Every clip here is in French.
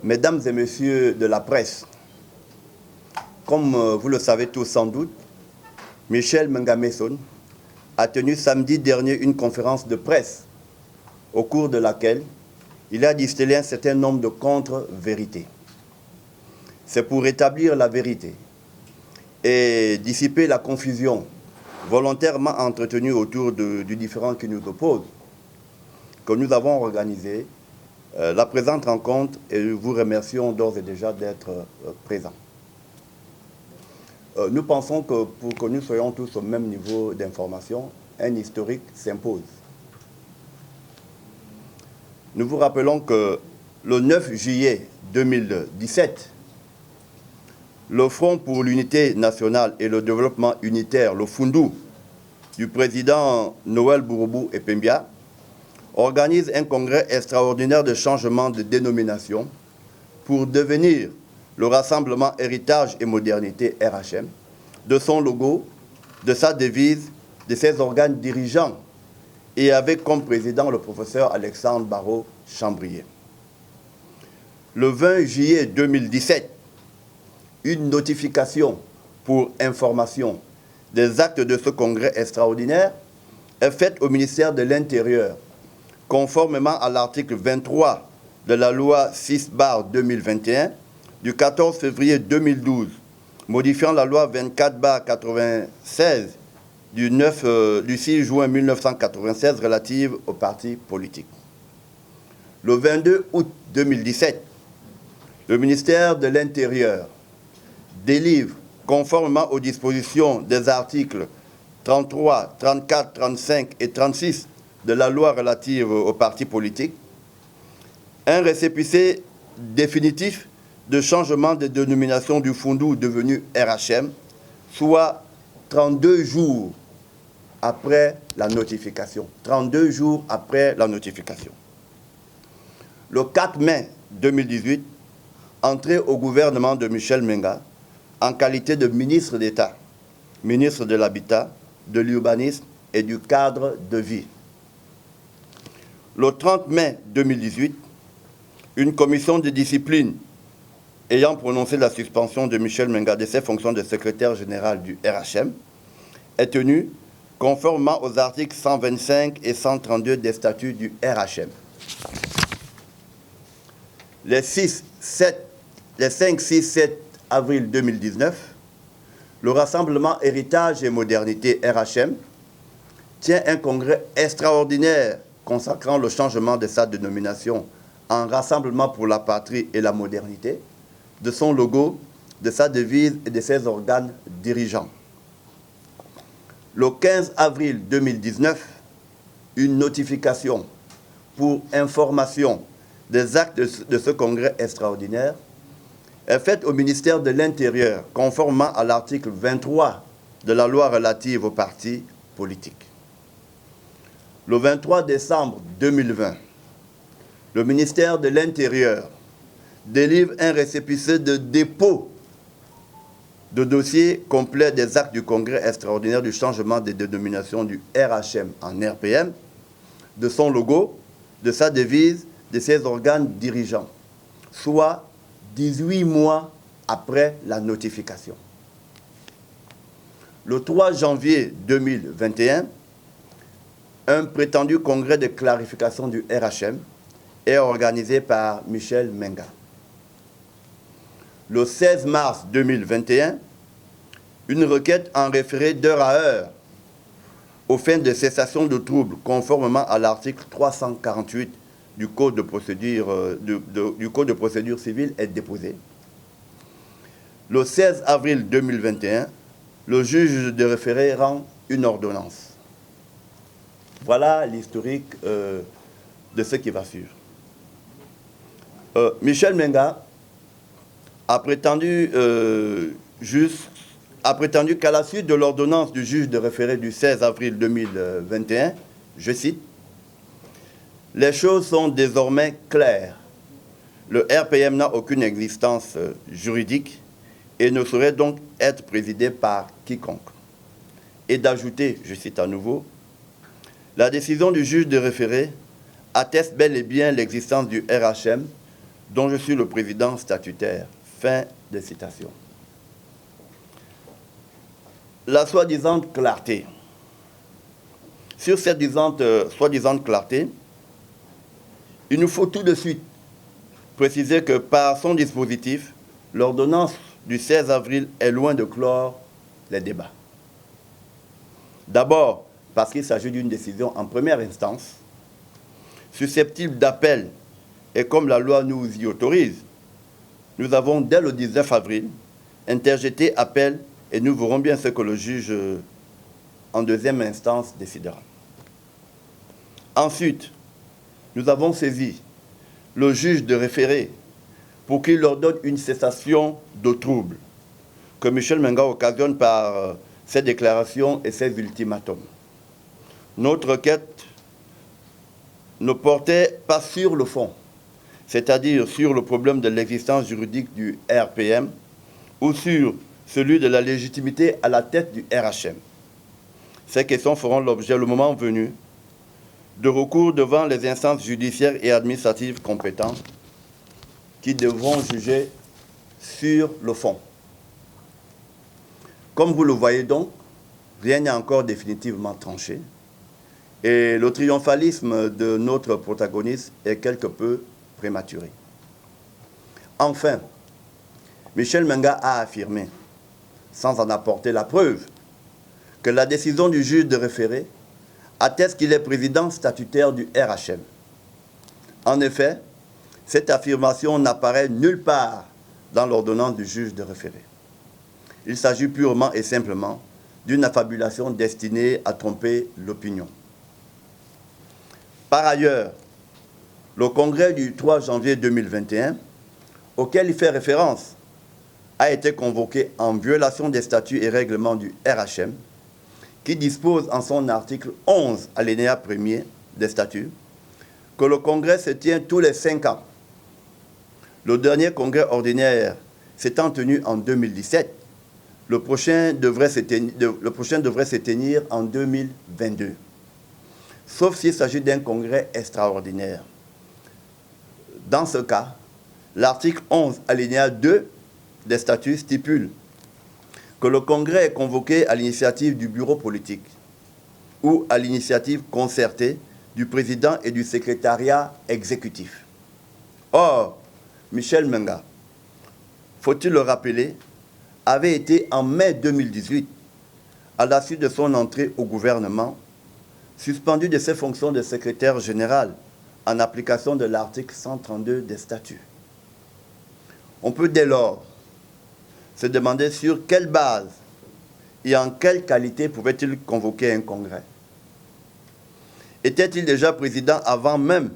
Mesdames et messieurs de la presse, comme vous le savez tous sans doute, Michel Menga-Messon a tenu samedi dernier une conférence de presse au cours de laquelle il a distillé un certain nombre de contre-vérités. C'est pour rétablir la vérité et dissiper la confusion volontairement entretenue autour du différend qui nous oppose que nous avons organisé la présente rencontre et nous vous remercions d'ores et déjà d'être présents. Nous pensons que pour que nous soyons tous au même niveau d'information, un historique s'impose. Nous vous rappelons que le 9 juillet 2017, le Front pour l'unité nationale et le développement unitaire, le FUNDU, du président Noël Bouroubou et Pembia, organise un congrès extraordinaire de changement de dénomination pour devenir le Rassemblement Héritage et Modernité RHM, de son logo, de sa devise, de ses organes dirigeants, et avec comme président le professeur Alexandre Barrault-Chambrier. Le 20 juillet 2017, une notification pour information des actes de ce congrès extraordinaire est faite au ministère de l'Intérieur, conformément à l'article 23 de la loi 6/2021 du 14 février 2012, modifiant la loi 24/96 du 6 juin 1996 relative aux partis politiques. Le 22 août 2017, le ministère de l'Intérieur délivre, conformément aux dispositions des articles 33, 34, 35 et 36 de la loi relative aux partis politiques, un récépissé définitif de changement de dénomination du FUNDU devenu RHM, soit 32 jours après la notification. 32 jours après la notification. Le 4 mai 2018, entrée au gouvernement de Michel Menga en qualité de ministre d'État, ministre de l'Habitat, de l'Urbanisme et du Cadre de vie. Le 30 mai 2018, une commission de discipline ayant prononcé la suspension de Michel Menga de ses fonctions de secrétaire général du RHM est tenue conformément aux articles 125 et 132 des statuts du RHM. Les 5, 6, 7 avril 2019, le Rassemblement Héritage et Modernité RHM tient un congrès extraordinaire consacrant le changement de sa dénomination en Rassemblement pour la patrie et la modernité, de son logo, de sa devise et de ses organes dirigeants. Le 15 avril 2019, une notification pour information des actes de ce congrès extraordinaire est faite au ministère de l'Intérieur, conformément à l'article 23 de la loi relative aux partis politiques. Le 23 décembre 2020, le ministère de l'Intérieur délivre un récépissé de dépôt de dossier complet des actes du congrès extraordinaire du changement de dénomination du RHM en RPM, de son logo, de sa devise, de ses organes dirigeants, soit 18 mois après la notification. Le 3 janvier 2021, un prétendu congrès de clarification du RHM est organisé par Michel Menga. Le 16 mars 2021, une requête en référé d'heure à heure aux fins de cessation de troubles conformément à l'article 348 du Code de procédure, civile est déposée. Le 16 avril 2021, le juge de référé rend une ordonnance. Voilà l'historique de ce qui va suivre. Michel Menga a prétendu qu'à la suite de l'ordonnance du juge de référé du 16 avril 2021, je cite, « Les choses sont désormais claires. Le RPM n'a aucune existence juridique et ne saurait donc être présidé par quiconque. » Et d'ajouter, je cite à nouveau, « La décision du juge de référé atteste bel et bien l'existence du RHM dont je suis le président statutaire. Fin de citation. La soi-disant clarté. Sur cette soi-disant clarté, il nous faut tout de suite préciser que par son dispositif, l'ordonnance du 16 avril est loin de clore les débats. D'abord, parce qu'il s'agit d'une décision en première instance, susceptible d'appel, et comme la loi nous y autorise, nous avons, dès le 19 avril, interjeté appel et nous verrons bien ce que le juge, en deuxième instance, décidera. Ensuite, nous avons saisi le juge de référé pour qu'il leur donne une cessation de troubles que Michel Menga occasionne par ses déclarations et ses ultimatums. Notre requête ne portait pas sur le fond, c'est-à-dire sur le problème de l'existence juridique du RPM ou sur celui de la légitimité à la tête du RHM. Ces questions feront l'objet, le moment venu, de recours devant les instances judiciaires et administratives compétentes qui devront juger sur le fond. Comme vous le voyez donc, rien n'est encore définitivement tranché et le triomphalisme de notre protagoniste est quelque peu prématuré. Enfin, Michel Menga a affirmé, sans en apporter la preuve, que la décision du juge de référé atteste qu'il est président statutaire du RHM. En effet, cette affirmation n'apparaît nulle part dans l'ordonnance du juge de référé. Il s'agit purement et simplement d'une affabulation destinée à tromper l'opinion. Par ailleurs, le congrès du 3 janvier 2021, auquel il fait référence, a été convoqué en violation des statuts et règlements du RHM, qui dispose en son article 11, alinéa 1er des statuts, que le congrès se tient tous les 5 ans. Le dernier congrès ordinaire s'étant tenu en 2017, le prochain devrait se tenir en 2022, sauf s'il s'agit d'un congrès extraordinaire. Dans ce cas, l'article 11, alinéa 2 des statuts stipule que le congrès est convoqué à l'initiative du bureau politique ou à l'initiative concertée du président et du secrétariat exécutif. Or, Michel Menga, faut-il le rappeler, avait été en mai 2018, à la suite de son entrée au gouvernement, suspendu de ses fonctions de secrétaire général en application de l'article 132 des statuts. On peut dès lors se demander sur quelle base et en quelle qualité pouvait-il convoquer un congrès. Était-il déjà président avant même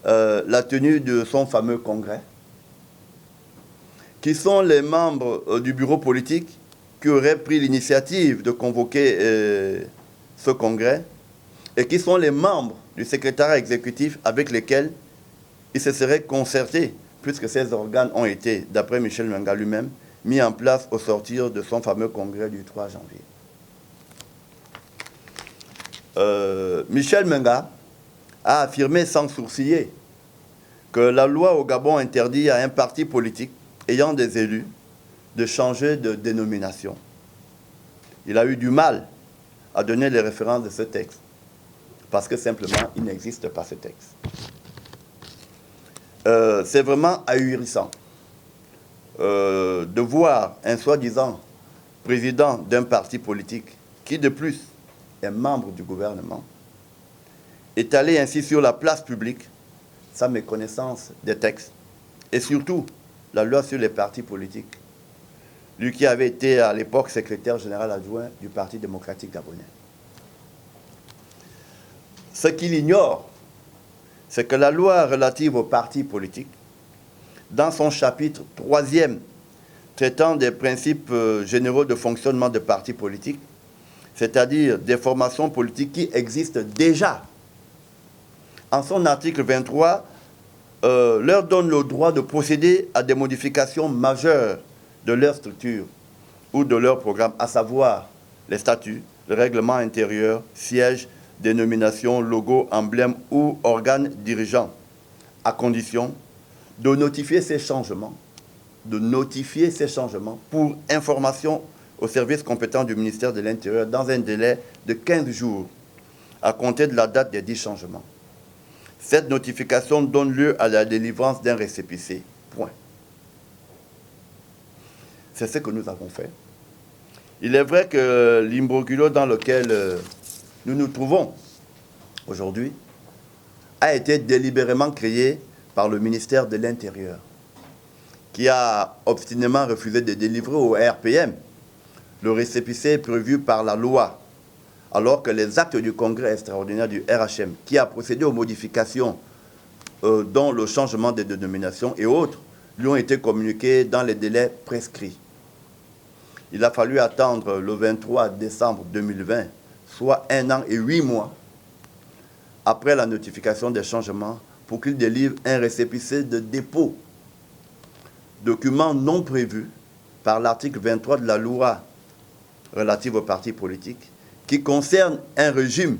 la tenue de son fameux congrès? Qui sont les membres du bureau politique qui auraient pris l'initiative de convoquer ce congrès et qui sont les membres du secrétariat exécutif avec lesquels il se serait concerté, puisque ces organes ont été, d'après Michel Menga lui-même, mis en place au sortir de son fameux congrès du 3 janvier. Michel Menga a affirmé sans sourciller que la loi au Gabon interdit à un parti politique ayant des élus de changer de dénomination. Il a eu du mal à donner les références de ce texte, parce que simplement, il n'existe pas ce texte. C'est vraiment ahurissant de voir un soi-disant président d'un parti politique, qui de plus est membre du gouvernement, étaler ainsi sur la place publique sa méconnaissance des textes et surtout la loi sur les partis politiques, lui qui avait été à l'époque secrétaire général adjoint du Parti démocratique gabonais. Ce qu'il ignore, c'est que la loi relative aux partis politiques, dans son chapitre 3e traitant des principes généraux de fonctionnement de partis politiques, c'est-à-dire des formations politiques qui existent déjà, en son article 23, leur donne le droit de procéder à des modifications majeures de leur structure ou de leur programme, à savoir les statuts, le règlement intérieur, sièges, dénominations, logos, emblèmes ou organes dirigeants, à condition de notifier ces changements, pour information au service compétent du ministère de l'Intérieur dans un délai de 15 jours à compter de la date des 10 changements. Cette notification donne lieu à la délivrance d'un récépissé. Point. C'est ce que nous avons fait. Il est vrai que l'imbroglio dans lequel nous nous trouvons aujourd'hui a été délibérément créé par le ministère de l'Intérieur, qui a obstinément refusé de délivrer au RPM le récépissé prévu par la loi, alors que les actes du congrès extraordinaire du RHM, qui a procédé aux modifications dont le changement de dénomination et autres, lui ont été communiqués dans les délais prescrits. Il a fallu attendre le 23 décembre 2020, soit 1 an et 8 mois, après la notification des changements, pour qu'il délivre un récépissé de dépôt, document non prévu par l'article 23 de la loi relative aux partis politiques, qui concerne un régime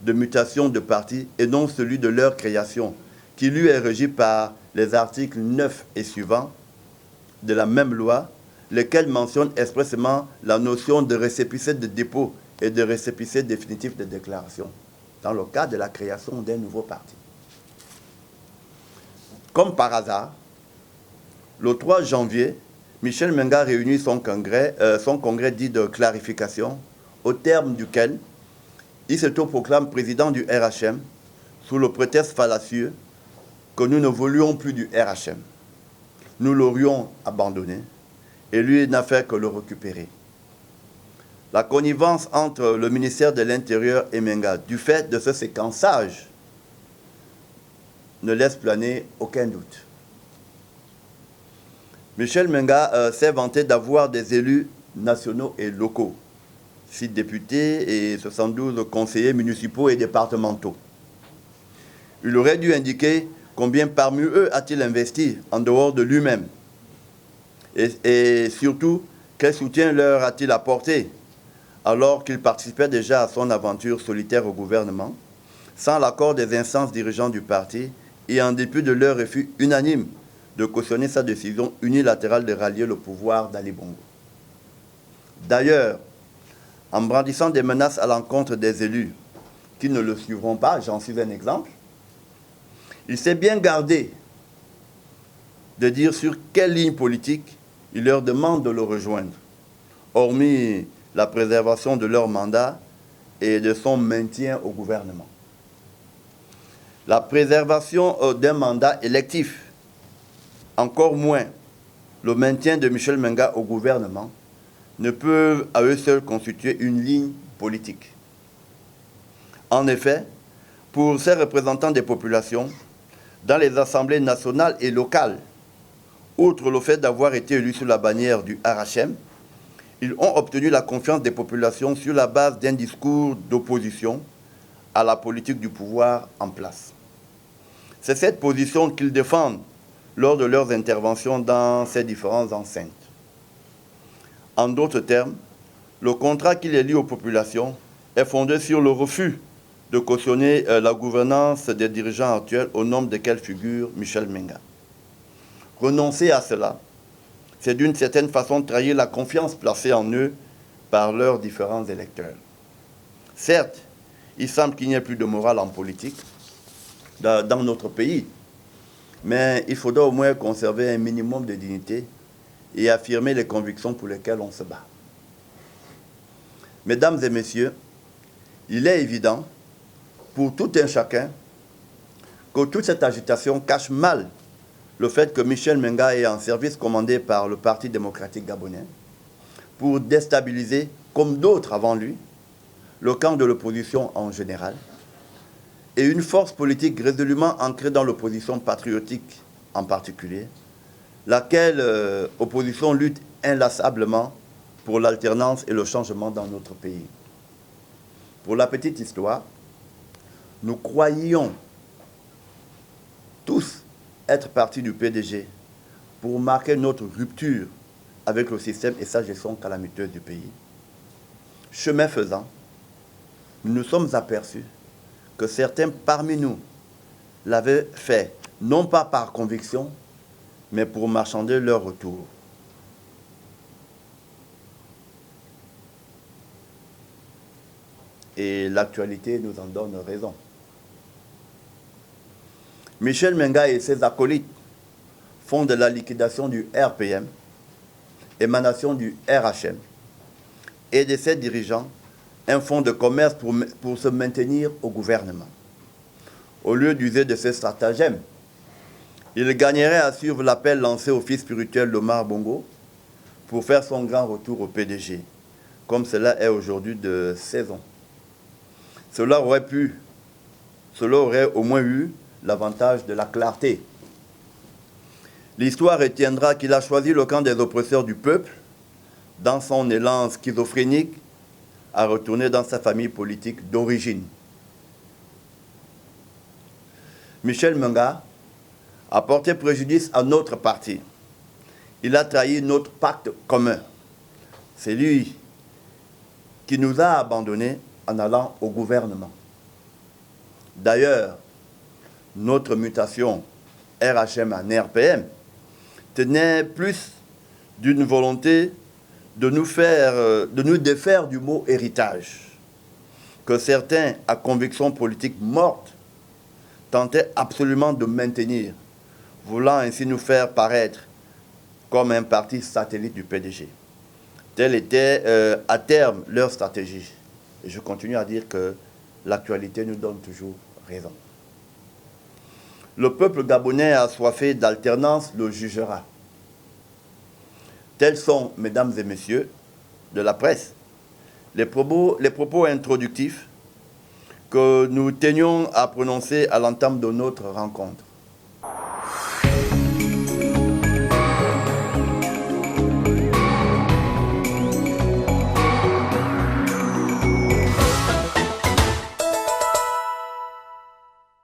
de mutation de partis et non celui de leur création, qui lui est régi par les articles 9 et suivants de la même loi, lesquels mentionnent expressément la notion de récépissé de dépôt et de récépissé définitif de déclaration, dans le cas de la création d'un nouveau parti. Comme par hasard, le 3 janvier, Michel Menga réunit son congrès dit de clarification, au terme duquel il s'autoproclame président du RHM sous le prétexte fallacieux que nous ne voulions plus du RHM. Nous l'aurions abandonné et lui n'a fait que le récupérer. La connivence entre le ministère de l'Intérieur et Menga, du fait de ce séquençage, ne laisse planer aucun doute. Michel Menga s'est vanté d'avoir des élus nationaux et locaux, 6 députés et 72 conseillers municipaux et départementaux. Il aurait dû indiquer combien parmi eux a-t-il investi en dehors de lui-même et surtout quel soutien leur a-t-il apporté alors qu'il participait déjà à son aventure solitaire au gouvernement, sans l'accord des instances dirigeantes du parti et en dépit de leur refus unanime de cautionner sa décision unilatérale de rallier le pouvoir d'Ali Bongo. D'ailleurs, en brandissant des menaces à l'encontre des élus qui ne le suivront pas, j'en suis un exemple, il s'est bien gardé de dire sur quelle ligne politique il leur demande de le rejoindre, hormis la préservation de leur mandat et de son maintien au gouvernement. La préservation d'un mandat électif, encore moins le maintien de Michel Menga au gouvernement, ne peuvent à eux seuls constituer une ligne politique. En effet, pour ces représentants des populations, dans les assemblées nationales et locales, outre le fait d'avoir été élus sous la bannière du RHM, ils ont obtenu la confiance des populations sur la base d'un discours d'opposition à la politique du pouvoir en place. C'est cette position qu'ils défendent lors de leurs interventions dans ces différentes enceintes. En d'autres termes, le contrat qui les lie aux populations est fondé sur le refus de cautionner la gouvernance des dirigeants actuels au nombre desquels figure Michel Menga. Renoncer à cela, c'est d'une certaine façon trahir la confiance placée en eux par leurs différents électeurs. Certes, il semble qu'il n'y ait plus de morale en politique dans notre pays, mais il faudra au moins conserver un minimum de dignité et affirmer les convictions pour lesquelles on se bat. Mesdames et messieurs, il est évident pour tout un chacun que toute cette agitation cache mal le fait que Michel Menga est en service commandé par le Parti démocratique gabonais pour déstabiliser, comme d'autres avant lui, le camp de l'opposition en général et une force politique résolument ancrée dans l'opposition patriotique en particulier, laquelle opposition lutte inlassablement pour l'alternance et le changement dans notre pays. Pour la petite histoire, nous croyions tous être partis du PDG pour marquer notre rupture avec le système et sa gestion calamiteuse du pays. Chemin faisant, nous nous sommes aperçus que certains parmi nous l'avaient fait non pas par conviction, mais pour marchander leur retour. Et l'actualité nous en donne raison. Michel Menga et ses acolytes font de la liquidation du RPM, émanation du RHM, et de ses dirigeants un fonds de commerce pour se maintenir au gouvernement. Au lieu d'user de ces stratagèmes, il gagnerait à suivre l'appel lancé au fils spirituel d'Omar Bongo pour faire son grand retour au PDG, comme cela est aujourd'hui de saison. Cela aurait au moins eu l'avantage de la clarté. L'histoire retiendra qu'il a choisi le camp des oppresseurs du peuple, dans son élan schizophrénique, à retourner dans sa famille politique d'origine. Michel Menga a porté préjudice à notre parti. Il a trahi notre pacte commun. C'est lui qui nous a abandonnés en allant au gouvernement. D'ailleurs, notre mutation RHM en RPM tenait plus d'une volonté de nous défaire du mot héritage, que certains, à conviction politique morte, tentaient absolument de maintenir, voulant ainsi nous faire paraître comme un parti satellite du PDG. Telle était à terme leur stratégie. Et je continue à dire que l'actualité nous donne toujours raison. Le peuple gabonais assoiffé d'alternance le jugera. Tels sont, mesdames et messieurs de la presse, les propos introductifs que nous tenions à prononcer à l'entame de notre rencontre.